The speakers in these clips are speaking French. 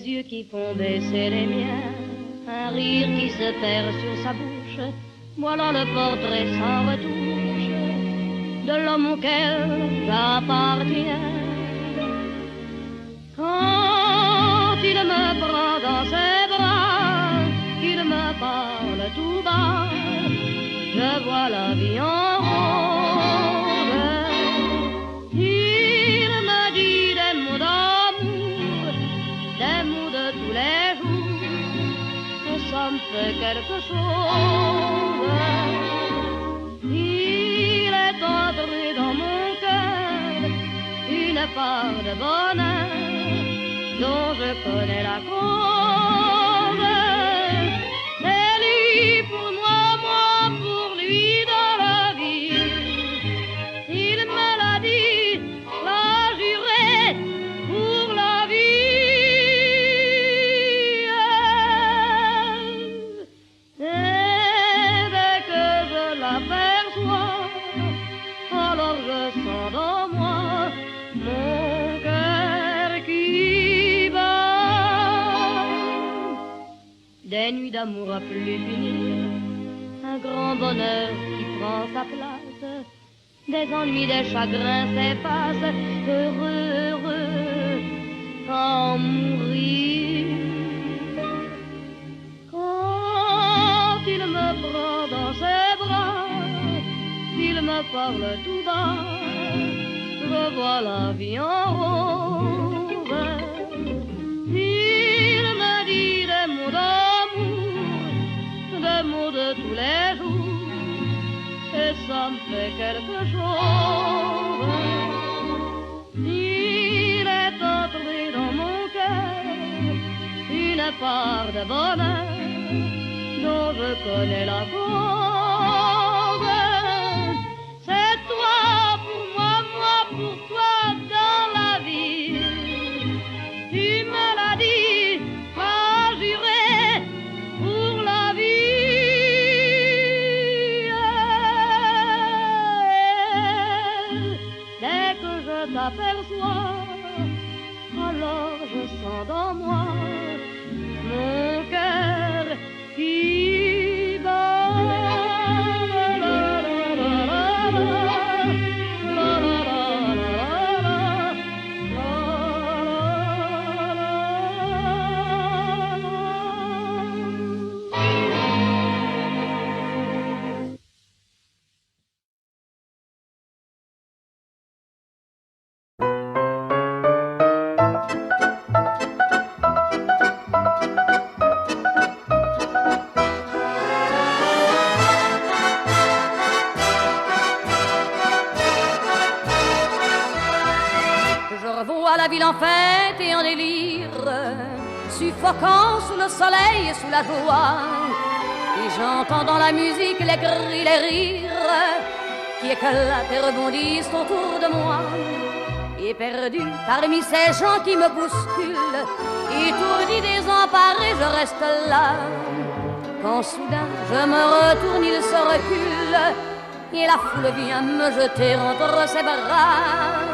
yeux qui font baisser les miens, un rire qui se perd sur sa bouche. Voilà le portrait sans retouche de l'homme auquel j'appartiens. Quand il me prend dans ses bras, qu'il me parle tout bas, je vois la vie en rose. Il me dit des mots d'amour, des mots de tous les jours, et ça me fait quelque chose. Il est entré dans mon cœur une part de bonheur dont je connais la cause. C'est lui pour moi, moi pour lui dans la vie. Il me l'a dit, l'a juré pour la vie. Et dès que je l'aperçois, alors je sens dans moi mon cœur qui bat. Des nuits d'amour à plus finir, un grand bonheur qui prend sa place, des ennuis, des chagrins s'effacent, heureux, heureux, qu'en mourir. Quand il me prend dans ses bras, il me parle tout bas, je vois la vie en rose. Il me dit des mots d'amour, des mots de tous les jours, et ça me fait quelque chose. Il est entré dans mon cœur une part de bonheur dont je connais la cause. C'est toi pour moi, moi pour toi dans la vie. Tu me l'as dit, m'as juré pour la vie. Dès que je t'aperçois, alors je sens dans moi mon cœur qui bat. La ville en fête et en délire, suffoquant sous le soleil et sous la joie. Et j'entends dans la musique les cris, les rires qui éclatent et rebondissent autour de moi. Et perdu parmi ces gens qui me bousculent, étourdi, désemparé, je reste là. Quand soudain je me retourne, il se recule, et la foule vient me jeter entre ses bras.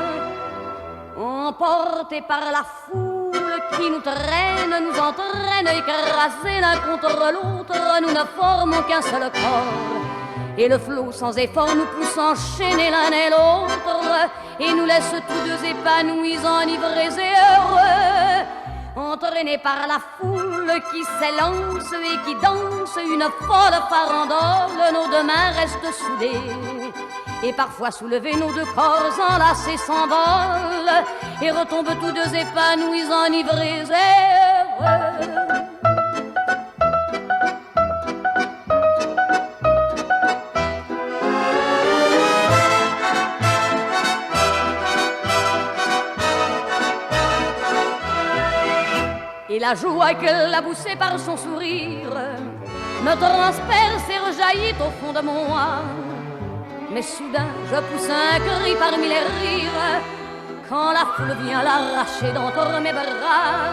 Emportés par la foule qui nous traîne, nous entraîne, écrasés l'un contre l'autre, nous ne formons qu'un seul corps. Et le flot sans effort nous pousse enchaîner l'un et l'autre, et nous laisse tous deux épanouis, enivrés et heureux. Entraînés par la foule qui s'élance et qui danse une folle farandole, nos deux mains restent soudées. Et parfois soulevés, nos deux corps enlacés s'envolent et retombent tous deux épanouis, enivrés et heureux. Et la joie qu'elle a poussée par son sourire me transperce et rejaillit au fond de moi. Mais soudain je pousse un cri parmi les rires quand la foule vient l'arracher d'entre mes bras.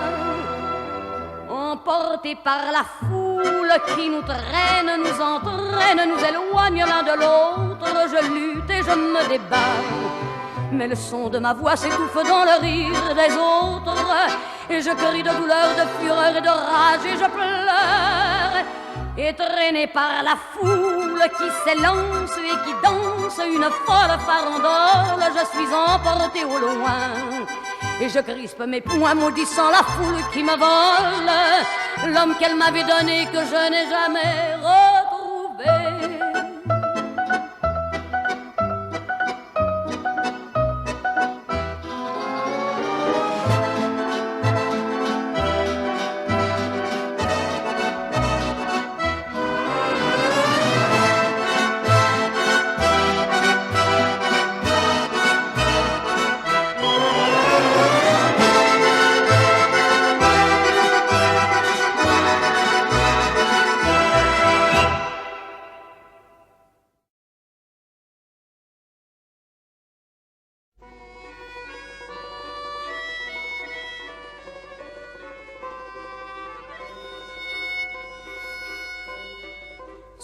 Emportés par la foule qui nous traîne, nous entraîne, nous éloigne l'un de l'autre, je lutte et je me débat. Mais le son de ma voix s'étouffe dans le rire des autres, et je crie de douleur, de fureur et de rage, et je pleure. Et traîné par la foule qui s'élance et qui danse une folle farandole, je suis emporté au loin. Et je crispe mes poings maudissant la foule qui me vole l'homme qu'elle m'avait donné que je n'ai jamais retrouvé.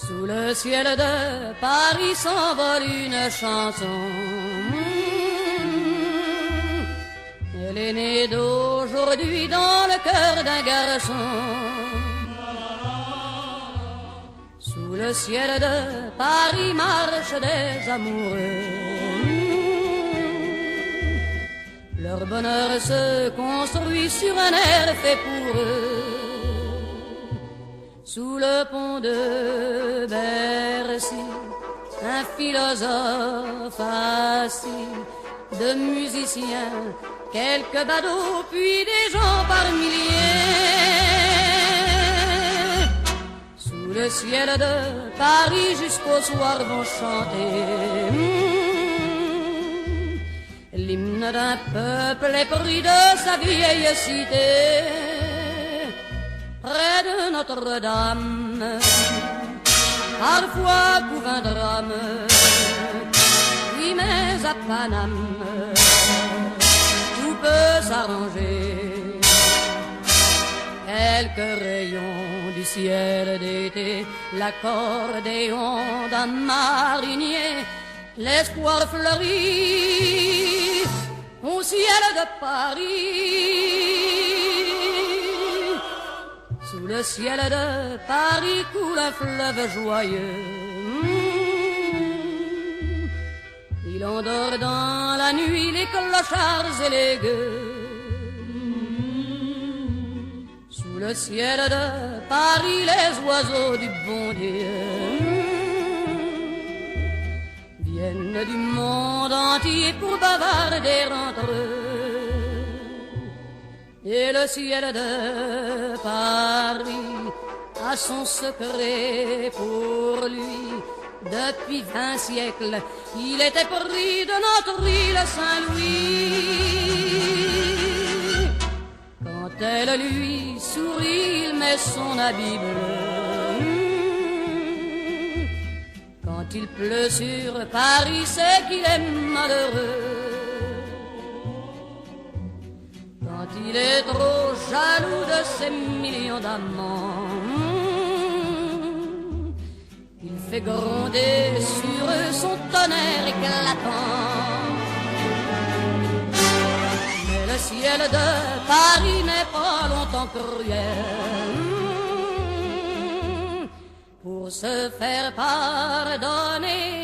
Sous le ciel de Paris s'envole une chanson. Elle est née d'aujourd'hui dans le cœur d'un garçon. Sous le ciel de Paris marchent des amoureux. Leur bonheur se construit sur un air fait pour eux. Sous le pont de Bercy, un philosophe assis, de musiciens, quelques badauds, puis des gens par milliers. Sous le ciel de Paris jusqu'au soir vont chanter l'hymne d'un peuple épris de sa vieille cité. Près de Notre-Dame, parfois couvre un drame, oui mais à Paname, tout peut s'arranger. Quelques rayons du ciel d'été, l'accordéon d'un marinier, l'espoir fleurit au ciel de Paris. Sous le ciel de Paris coule un fleuve joyeux. Il endort dans la nuit les clochards et les gueux. Sous le ciel de Paris les oiseaux du bon Dieu viennent du monde entier pour bavarder entre eux. Et le ciel de Paris a son secret pour lui. Depuis 20 siècles, il était pris de notre île Saint-Louis. Quand elle lui sourit, il met son habit bleu. Quand il pleut sur Paris, c'est qu'il est malheureux. Quand il est trop jaloux de ses millions d'amants, il fait gronder sur eux son tonnerre éclatant. Mais le ciel de Paris n'est pas longtemps cruel. Pour se faire pardonner,